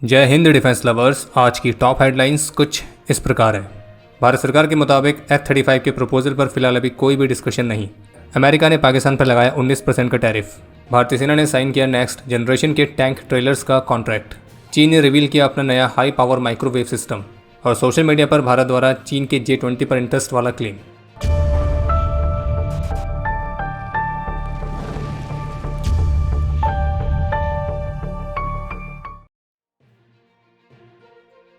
जय Hind defence lovers. आज की टॉप हेडलाइंस कुछ इस प्रकार है। भारत सरकार के मुताबिक F-35 के प्रपोजल पर फिलहाल अभी कोई भी डिस्कशन नहीं। अमेरिका ने पाकिस्तान पर लगाया 19% का टैरिफ। भारतीय सेना ने साइन किया नेक्स्ट जनरेशन के टैंक ट्रेलर्स का कॉन्ट्रैक्ट। चीन ने रिवील किया अपना नया हाई पावर माइक्रोवेव सिस्टम। और सोशल मीडिया पर भारत द्वारा चीन के J-20 पर इंटरेस्ट वाला क्लेम।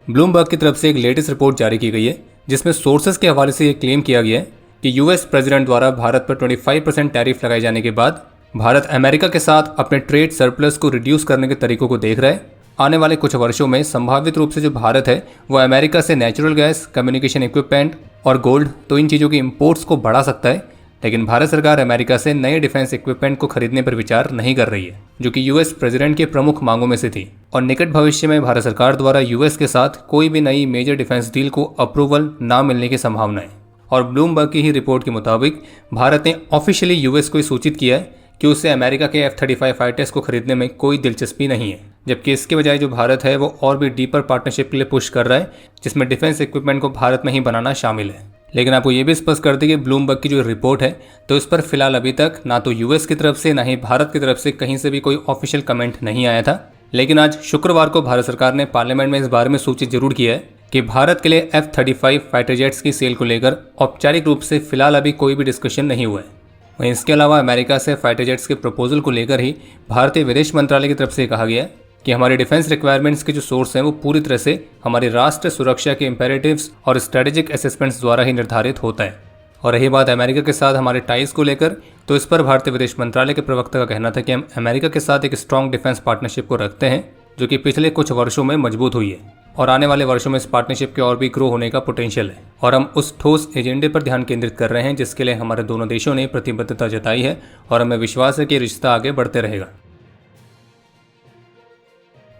ब्लूमबर्ग की तरफ से एक लेटेस्ट रिपोर्ट जारी की गई है जिसमें सोर्सेस के हवाले से ये क्लेम किया गया है कि यूएस प्रेसिडेंट द्वारा भारत पर 25% टैरिफ लगाए जाने के बाद भारत अमेरिका के साथ अपने ट्रेड सरप्लस को रिड्यूस करने के तरीकों को देख रहा है। आने वाले कुछ वर्षों में संभावित रूप से जो भारत है वो अमेरिका से नेचुरल गैस, कम्युनिकेशन इक्विपमेंट और गोल्ड, तो इन चीज़ों की इम्पोर्ट्स को बढ़ा सकता है। लेकिन भारत सरकार अमेरिका से नए डिफेंस इक्विपमेंट को खरीदने पर विचार नहीं कर रही है, जो कि यूएस प्रेसिडेंट के प्रमुख मांगों में से थी। और निकट भविष्य में भारत सरकार द्वारा यूएस के साथ कोई भी नई मेजर डिफेंस डील को अप्रूवल ना मिलने की संभावना है। और ब्लूमबर्ग की ही रिपोर्ट के मुताबिक भारत ने ऑफिशियली यूएस को सूचित किया है कि उसे अमेरिका के F-35 फाइटर्स को खरीदने में कोई दिलचस्पी नहीं है, जबकि इसके बजाय जो भारत है वो और भी डीपर पार्टनरशिप के लिए पुश कर रहा है, जिसमें डिफेंस इक्विपमेंट को भारत में ही बनाना शामिल है। लेकिन आपको ये भी स्पष्ट कर दें कि ब्लूमबर्ग की जो रिपोर्ट है तो इस पर फिलहाल अभी तक ना तो यूएस की तरफ से ना ही भारत की तरफ से कहीं से भी कोई ऑफिशियल कमेंट नहीं आया था। लेकिन आज शुक्रवार को भारत सरकार ने पार्लियामेंट में इस बारे में सूचित जरूर किया है कि भारत के लिए F-35 फाइटर जेट्स की सेल को लेकर औपचारिक रूप से फिलहाल अभी कोई भी डिस्कशन नहीं हुआ है। वहीं इसके अलावा अमेरिका से फाइटर जेट्स के प्रपोजल को लेकर ही भारतीय विदेश मंत्रालय की तरफ से कहा गया है कि हमारे डिफेंस रिक्वायरमेंट्स के जो सोर्स हैं वो पूरी तरह से हमारी राष्ट्र सुरक्षा के इम्पेरेटिव्स और स्ट्रेटेजिक असेसमेंट्स द्वारा ही निर्धारित होता है। और रही बात अमेरिका के साथ हमारे टाइज को लेकर, तो इस पर भारतीय विदेश मंत्रालय के प्रवक्ता का कहना था कि हम अमेरिका के साथ एक स्ट्रॉन्ग डिफेंस पार्टनरशिप को रखते हैं, जो कि पिछले कुछ वर्षों में मजबूत हुई है और आने वाले वर्षों में इस पार्टनरशिप के और भी ग्रो होने का पोटेंशियल है। और हम उस ठोस एजेंडे पर ध्यान केंद्रित कर रहे हैं जिसके लिए हमारे दोनों देशों ने प्रतिबद्धता जताई है और हमें विश्वास है कि रिश्ता आगे बढ़ते रहेगा।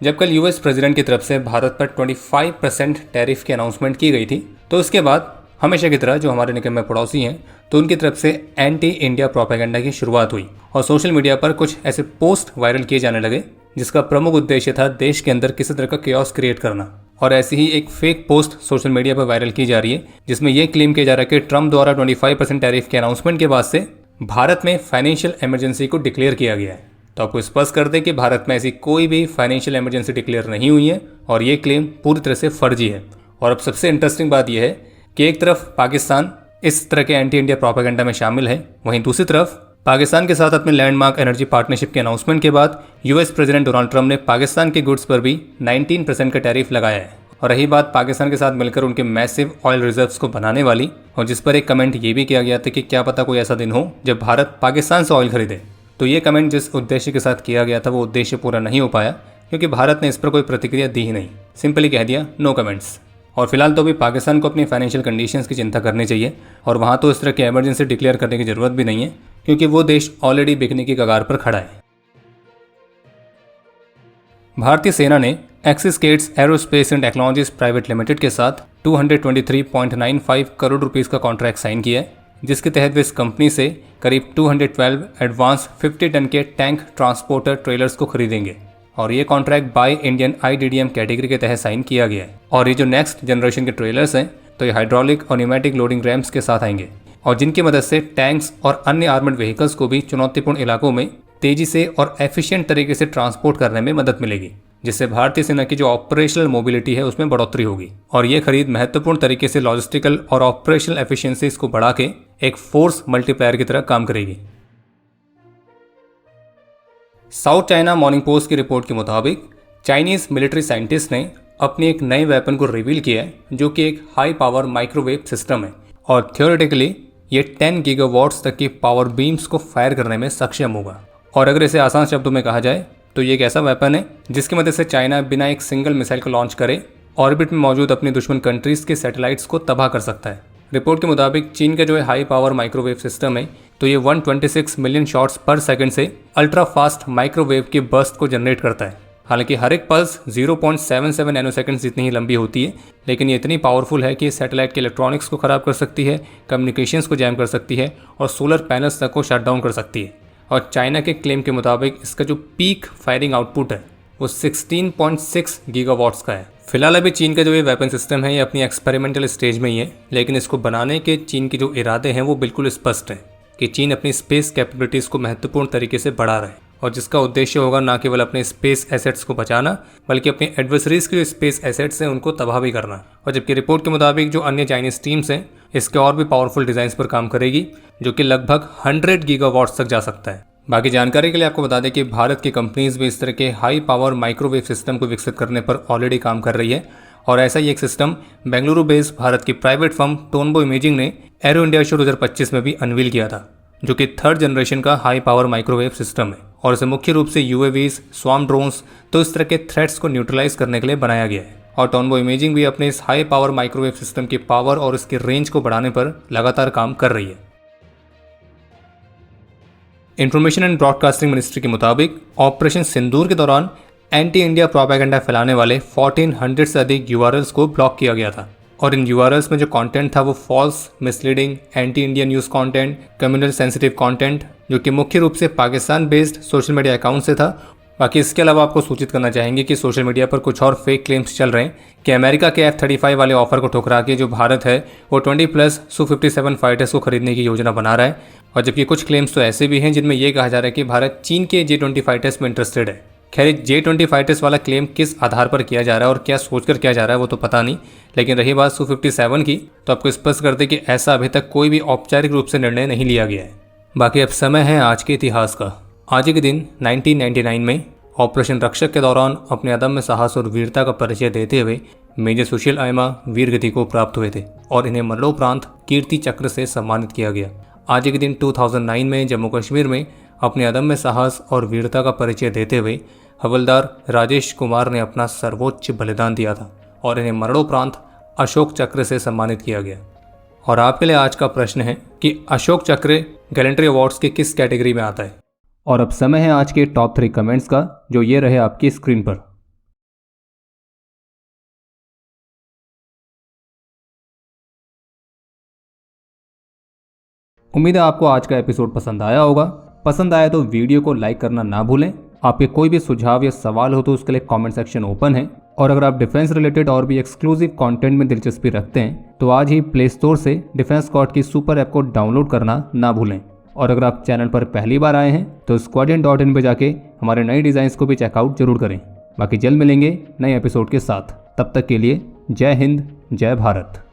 जब कल यूएस प्रेसिडेंट की तरफ से भारत पर 25% टैरिफ की अनाउंसमेंट की गई थी, तो उसके बाद हमेशा की तरह जो हमारे निकट में पड़ोसी हैं तो उनकी तरफ से एंटी इंडिया प्रोपेगेंडा की शुरुआत हुई और सोशल मीडिया पर कुछ ऐसे पोस्ट वायरल किए जाने लगे जिसका प्रमुख उद्देश्य था देश के अंदर किसी तरह का केओस क्रिएट करना। और ऐसी ही एक फेक पोस्ट सोशल मीडिया पर वायरल की जा रही है जिसमें यह क्लेम किया जा रहा है कि ट्रंप द्वारा 25% टैरिफ के अनाउंसमेंट के बाद से भारत में फाइनेंशियल इमरजेंसी को डिक्लेयर किया गया है। तो आपको स्पष्ट कर दें कि भारत में ऐसी कोई भी फाइनेंशियल इमरजेंसी डिक्लेयर नहीं हुई है और ये क्लेम पूरी तरह से फर्जी है। और अब सबसे इंटरेस्टिंग बात यह है कि एक तरफ पाकिस्तान इस तरह के एंटी इंडिया प्रोपेगेंडा में शामिल है, वहीं दूसरी तरफ पाकिस्तान के साथ अपने लैंडमार्क एनर्जी पार्टनरशिप के अनाउंसमेंट के बाद यूएस प्रेसिडेंट डोनाल्ड ट्रंप ने पाकिस्तान के गुड्स पर भी 19% का टैरिफ लगाया है। और रही बात पाकिस्तान के साथ मिलकर उनके मैसिव ऑयल रिजर्व्स को बनाने वाली, और जिस पर एक कमेंट ये भी किया गया था कि क्या पता कोई ऐसा दिन हो जब भारत पाकिस्तान से ऑयल खरीदे, तो ये कमेंट जिस उद्देश्य के साथ किया गया था वो उद्देश्य पूरा नहीं हो पाया क्योंकि भारत ने इस पर कोई प्रतिक्रिया दी ही नहीं, सिंपली कह दिया नो कमेंट्स। और फिलहाल तो अभी पाकिस्तान को अपनी फाइनेंशियल कंडीशंस की चिंता करनी चाहिए और वहाँ तो इस तरह की इमरजेंसी डिक्लेयर करने की जरूरत भी नहीं है क्योंकि वो देश ऑलरेडी बिकने की कगार पर खड़ा है। भारतीय सेना ने Axiscades Aerospace and Technologies Private Limited के साथ 223.95 करोड़ रुपीस का कॉन्ट्रैक्ट साइन किया है, जिसके तहत वे इस कंपनी से करीब 212 एडवांस 50 टन के टैंक ट्रांसपोर्टर ट्रेलर्स को खरीदेंगे। और ये contract by Indian IDDM category के तहत साइन किया गया है। और ये जो नेक्स्ट जनरेशन के ट्रेलर्स हैं तो ये हाइड्रोलिक और न्यूमेटिक लोडिंग रैम्प्स के साथ आएंगे और जिनकी मदद से टैंक्स और अन्य आर्मर्ड व्हीकल्स को भी चुनौतीपूर्ण इलाकों में तेजी से और एफिशिएंट तरीके से ट्रांसपोर्ट करने में मदद मिलेगी, जिससे भारतीय सेना की जो ऑपरेशनल मोबिलिटी है उसमें बढ़ोतरी होगी। और ये खरीद महत्वपूर्ण तरीके से लॉजिस्टिकल और ऑपरेशनल एफिशिएंसीज को बढ़ा के एक फोर्स मल्टीप्लायर की तरह काम करेगी। साउथ चाइना मॉर्निंग पोस्ट की रिपोर्ट के मुताबिक चाइनीज मिलिट्री साइंटिस्ट ने अपनी एक नए वेपन को रिवील किया है जो कि एक हाई पावर माइक्रोवेव सिस्टम है और थियोरेटिकली ये 10 गीगावाट्स तक की पावर बीम्स को फायर करने में सक्षम होगा। और अगर इसे आसान शब्दों में कहा जाए तो ये एक ऐसा वेपन है जिसकी मदद से चाइना बिना एक सिंगल मिसाइल को लॉन्च करे ऑर्बिट में मौजूद अपनी दुश्मन कंट्रीज के सैटेलाइट्स को तबाह कर सकता है। रिपोर्ट के मुताबिक चीन का जो है हाई पावर माइक्रोवेव सिस्टम है तो ये 126 मिलियन शॉट्स पर सेकंड से अल्ट्रा फास्ट माइक्रोवेव की बर्स्ट को जनरेट करता है। हालांकि हर एक पल्स 0.77 नैनोसेकंड्स जितनी ही लंबी होती है, लेकिन ये इतनी पावरफुल है कि सैटेलाइट के इलेक्ट्रॉनिक्स को ख़राब कर सकती है, कम्युनिकेशंस को जैम कर सकती है और सोलर पैनल्स तक को शट डाउन कर सकती है। और चाइना के क्लेम के मुताबिक इसका जो पीक फायरिंग आउटपुट है वो 16.6 गीगावाट्स का है। फिलहाल अभी चीन का जो ये वेपन सिस्टम है ये अपनी एक्सपेरिमेंटल स्टेज में ही है, लेकिन इसको बनाने के चीन के जो इरादे हैं वो बिल्कुल स्पष्ट हैं कि चीन अपनी स्पेस कैपेबिलिटीज़ को महत्वपूर्ण तरीके से बढ़ा रहा है और जिसका उद्देश्य होगा न केवल अपने स्पेस एसेट्स को बचाना बल्कि अपने एडवर्सरीज के जो स्पेस एसेट्स हैं उनको तबाह भी करना। और जबकि रिपोर्ट के मुताबिक जो अन्य चाइनीज टीम्स हैं इसके और भी पावरफुल डिज़ाइंस पर काम करेगी जो कि लगभग 100 गीगावाट्स तक जा सकता है। बाकी जानकारी के लिए आपको बता दें कि भारत की कंपनीज भी इस तरह के हाई पावर माइक्रोवेव सिस्टम को विकसित करने पर ऑलरेडी काम कर रही है और ऐसा ही एक सिस्टम बेंगलुरु बेस्ड भारत की प्राइवेट फर्म टोनबो इमेजिंग ने एरो इंडिया शो 2025 में भी अनवील किया था, जो कि 3rd जनरेशन का हाई पावर माइक्रोवेव सिस्टम है और इसे मुख्य रूप से यूएवीज, स्वार्म ड्रोन्स तो इस तरह के थ्रेट्स को न्यूट्रलाइज करने के लिए बनाया गया है। और टोनबो इमेजिंग भी अपने इस हाई पावर माइक्रोवेव सिस्टम की पावर और इसकी रेंज को बढ़ाने पर लगातार काम कर रही है। इंफॉर्मेशन एंड ब्रॉडकास्टिंग मिनिस्ट्री के मुताबिक ऑपरेशन सिंदूर के दौरान एंटी इंडिया प्रोपेगेंडा फैलाने वाले 1400 से अधिक यूआरएल्स को ब्लॉक किया गया था और इन यूआरएल्स में जो कंटेंट था वो false, misleading, anti India news content, communal sensitive content जो कि मुख्य रूप से Pakistan based social media account से था। बाकी इसके अलावा आपको सूचित करना चाहेंगे कि सोशल मीडिया पर कुछ और फेक क्लेम्स चल रहे हैं कि अमेरिका के F-35 वाले ऑफर को ठुकरा के जो भारत है वो 20+ Su-57 फाइटर्स को खरीदने की योजना बना रहा है। और जबकि कुछ क्लेम्स तो ऐसे भी हैं जिनमें यह कहा जा रहा है कि भारत चीन के J-20 फाइटर्स में इंटरेस्टेड है। खैर J-20 फाइटर्स वाला क्लेम किस आधार पर किया जा रहा है और क्या सोचकर किया जा रहा है वो तो पता नहीं, लेकिन रही बात Su-57 की तो आपको स्पष्ट कर दें कि ऐसा अभी तक कोई भी औपचारिक रूप से निर्णय नहीं लिया गया है। बाकी अब समय है आज के इतिहास का। आज के दिन 1999 में ऑपरेशन रक्षक के दौरान अपने अदम्य साहस और वीरता का परिचय देते हुए मेजर सुशील अयमा वीर गति को प्राप्त हुए थे और इन्हें मरणोपरांत कीर्ति चक्र से सम्मानित किया गया। आज के दिन 2009 में जम्मू कश्मीर में अपने अदम्य साहस और वीरता का परिचय देते हुए हवलदार राजेश कुमार ने अपना सर्वोच्च बलिदान दिया था और इन्हें मरणोपरांत अशोक चक्र से सम्मानित किया गया। और आपके लिए आज का प्रश्न है कि अशोक चक्र गैलेंट्री अवार्ड्स के किस कैटेगरी में आता है। और अब समय है आज के टॉप 3 कमेंट्स का जो ये रहे आपकी स्क्रीन पर। उम्मीद है आपको आज का एपिसोड पसंद आया होगा। पसंद आया तो वीडियो को लाइक करना ना भूलें। आपके कोई भी सुझाव या सवाल हो तो उसके लिए कमेंट सेक्शन ओपन है। और अगर आप डिफेंस रिलेटेड और भी एक्सक्लूसिव कंटेंट में दिलचस्पी रखते हैं तो आज ही प्ले स्टोर से डिफेंस स्क्वाड की सुपर ऐप को डाउनलोड करना ना भूलें। और अगर आप चैनल पर पहली बार आए हैं तो squadron.in पे जाके हमारे नए डिज़ाइंस को भी चेकआउट जरूर करें। बाकी जल्द मिलेंगे नए एपिसोड के साथ। तब तक के लिए जय हिंद, जय भारत।